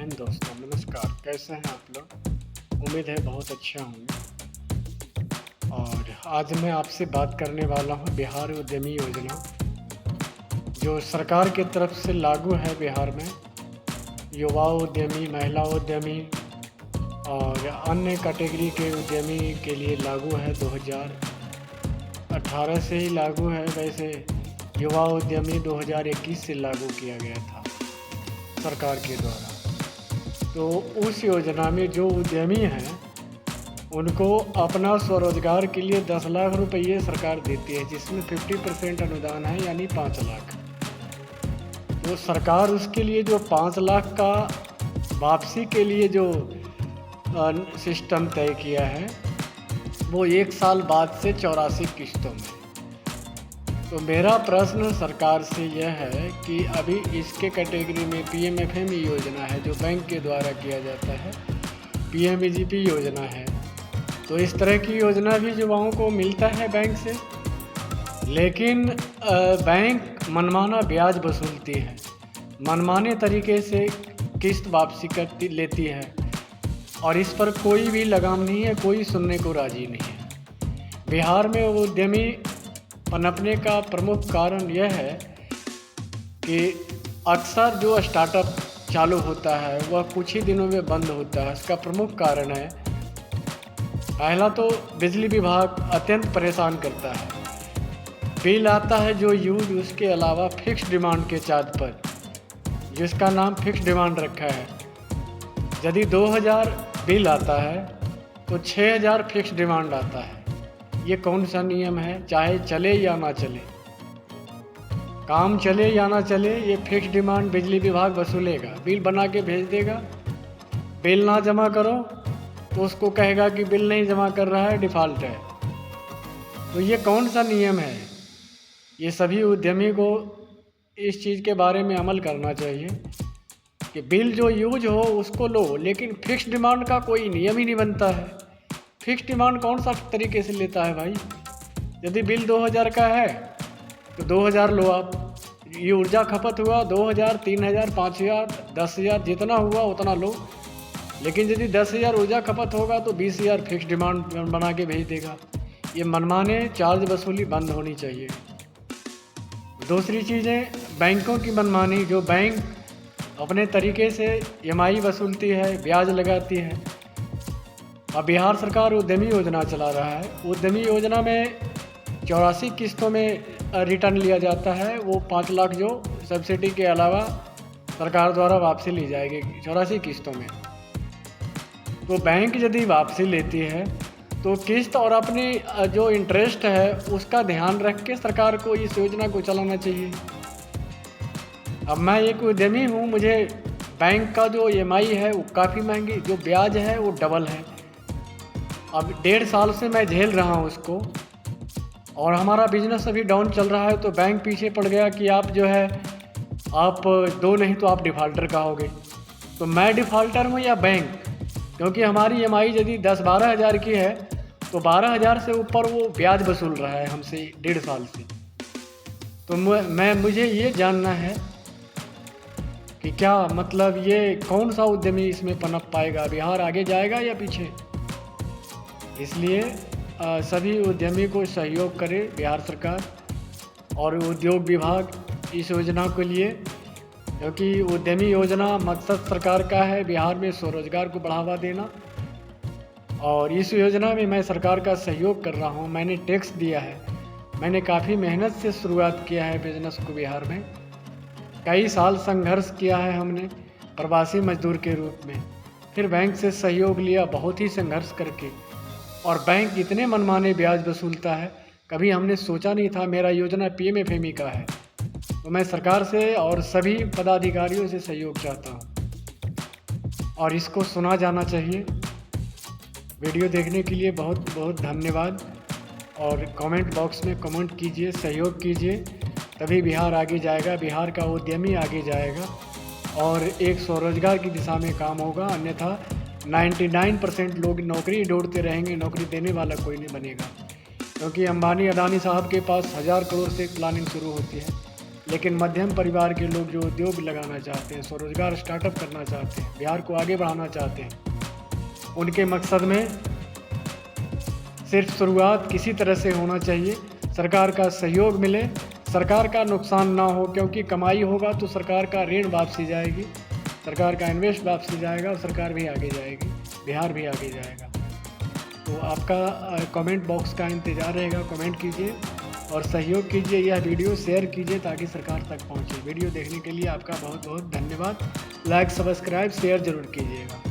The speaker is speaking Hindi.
हिंद दोस्तों, नमस्कार। कैसे हैं आप लोग? उम्मीद है बहुत अच्छे होंगे। और आज मैं आपसे बात करने वाला हूं बिहार उद्यमी योजना, जो सरकार की तरफ से लागू है बिहार में। युवा उद्यमी, महिला उद्यमी और अन्य कैटेगरी के उद्यमी के लिए लागू है। 2018 से ही लागू है। वैसे युवा उद्यमी 2021 से लागू किया गया था सरकार के द्वारा। तो उस योजना में जो उद्यमी हैं उनको अपना स्वरोजगार के लिए 10 लाख रुपये सरकार देती है, जिसमें 50% अनुदान है, यानी 5 लाख। तो सरकार उसके लिए जो 5 लाख का वापसी के लिए जो सिस्टम तय किया है, वो 1 साल बाद से 84 किस्तों में। तो मेरा प्रश्न सरकार से यह है कि अभी इसके कैटेगरी में पीएमएफएमई योजना है, जो बैंक के द्वारा किया जाता है, पीएमईजीपी योजना है। तो इस तरह की योजना भी युवाओं को मिलता है बैंक से, लेकिन बैंक मनमाना ब्याज वसूलती है, मनमाने तरीके से किस्त वापसी लेती है, और इस पर कोई भी लगाम नहीं है, कोई सुनने को राजी नहीं है। बिहार में उद्यमी पनपने का प्रमुख कारण यह है कि अक्सर जो स्टार्टअप चालू होता है वह कुछ ही दिनों में बंद होता है। इसका प्रमुख कारण है, पहला तो बिजली विभाग अत्यंत परेशान करता है। बिल आता है जो यूज, उसके अलावा फिक्स डिमांड के चार्ज पर, जिसका नाम फिक्स डिमांड रखा है। यदि 2000 बिल आता है तो 6000 फिक्स डिमांड आता है। ये कौन सा नियम है? चाहे चले या ना चले, काम चले या ना चले, ये फिक्स डिमांड बिजली विभाग वसूलेगा। बिल बना के भेज देगा, बिल ना जमा करो तो उसको कहेगा कि बिल नहीं जमा कर रहा है, डिफ़ॉल्ट है। तो ये कौन सा नियम है? ये सभी उद्यमी को इस चीज़ के बारे में अमल करना चाहिए कि बिल जो यूज हो उसको लो, लेकिन फिक्स डिमांड का कोई नियम ही नहीं बनता है। फिक्स डिमांड कौन सा तरीके से लेता है भाई? यदि बिल 2000 का है तो 2000 लो आप। ये ऊर्जा खपत हुआ 2000, 3000, 5000, 10,000, जितना हुआ उतना लो। लेकिन यदि 10,000 ऊर्जा खपत होगा तो 20,000 फिक्स डिमांड बना के भेज देगा। ये मनमाने चार्ज वसूली बंद होनी चाहिए। दूसरी चीज़ें, बैंकों की मनमानी, जो बैंक अपने तरीके से EMI वसूलती है, ब्याज लगाती है। अब बिहार सरकार उद्यमी योजना चला रहा है। उद्यमी योजना में 84 किस्तों में रिटर्न लिया जाता है। वो 5 लाख जो सब्सिडी के अलावा सरकार द्वारा वापसी ली जाएगी 84 किस्तों में। तो बैंक यदि वापसी लेती है तो किस्त और अपनी जो इंटरेस्ट है उसका ध्यान रख के सरकार को इस योजना को चलाना चाहिए। अब मैं एक उद्यमी हूँ, मुझे बैंक का जो EMI है वो काफ़ी महंगी, जो ब्याज है वो डबल है। अब 1.5 साल से मैं झेल रहा हूँ उसको, और हमारा बिजनेस अभी डाउन चल रहा है। तो बैंक पीछे पड़ गया कि आप जो है, आप दो नहीं तो आप डिफ़ॉल्टर कहोगे। तो मैं डिफ़ॉल्टर हूँ या बैंक? क्योंकि हमारी EMI यदि 10-12 हज़ार की है तो 12 हज़ार से ऊपर वो ब्याज वसूल रहा है हमसे 1.5 साल से। तो मुझे ये जानना है कि क्या मतलब ये कौन सा उद्यमी इसमें पनप पाएगा? बिहार आगे जाएगा या पीछे? इसलिए सभी उद्यमी को सहयोग करे बिहार सरकार और उद्योग विभाग इस योजना के लिए, क्योंकि उद्यमी योजना मकसद सरकार का है बिहार में स्वरोजगार को बढ़ावा देना। और इस योजना में मैं सरकार का सहयोग कर रहा हूँ। मैंने टैक्स दिया है, मैंने काफ़ी मेहनत से शुरुआत किया है बिजनेस को बिहार में। कई साल संघर्ष किया है हमने प्रवासी मजदूर के रूप में, फिर बैंक से सहयोग लिया बहुत ही संघर्ष करके। और बैंक इतने मनमाने ब्याज वसूलता है, कभी हमने सोचा नहीं था। मेरा योजना पीएमएफएमई का है, तो मैं सरकार से और सभी पदाधिकारियों से सहयोग चाहता हूँ, और इसको सुना जाना चाहिए। वीडियो देखने के लिए बहुत बहुत धन्यवाद। और कमेंट बॉक्स में कमेंट कीजिए, सहयोग कीजिए, तभी बिहार आगे जाएगा, बिहार का उद्यमी आगे जाएगा और एक स्वरोजगार की दिशा में काम होगा। अन्यथा 99% लोग नौकरी ढूंढते रहेंगे, नौकरी देने वाला कोई नहीं बनेगा। क्योंकि अंबानी अडानी साहब के पास 1000 करोड़ से प्लानिंग शुरू होती है, लेकिन मध्यम परिवार के लोग जो उद्योग लगाना चाहते हैं, स्वरोजगार स्टार्टअप करना चाहते हैं, बिहार को आगे बढ़ाना चाहते हैं, उनके मकसद में सिर्फ शुरुआत किसी तरह से होना चाहिए, सरकार का सहयोग मिले, सरकार का नुकसान ना हो, क्योंकि कमाई होगा तो सरकार का ऋण वापसी जाएगी, सरकार का इन्वेस्ट वापसी जाएगा और सरकार भी आगे जाएगी, बिहार भी आगे जाएगा। तो आपका कमेंट बॉक्स का इंतज़ार रहेगा, कमेंट कीजिए और सहयोग कीजिए, यह वीडियो शेयर कीजिए ताकि सरकार तक पहुंचे। वीडियो देखने के लिए आपका बहुत बहुत धन्यवाद। लाइक सब्सक्राइब शेयर ज़रूर कीजिएगा।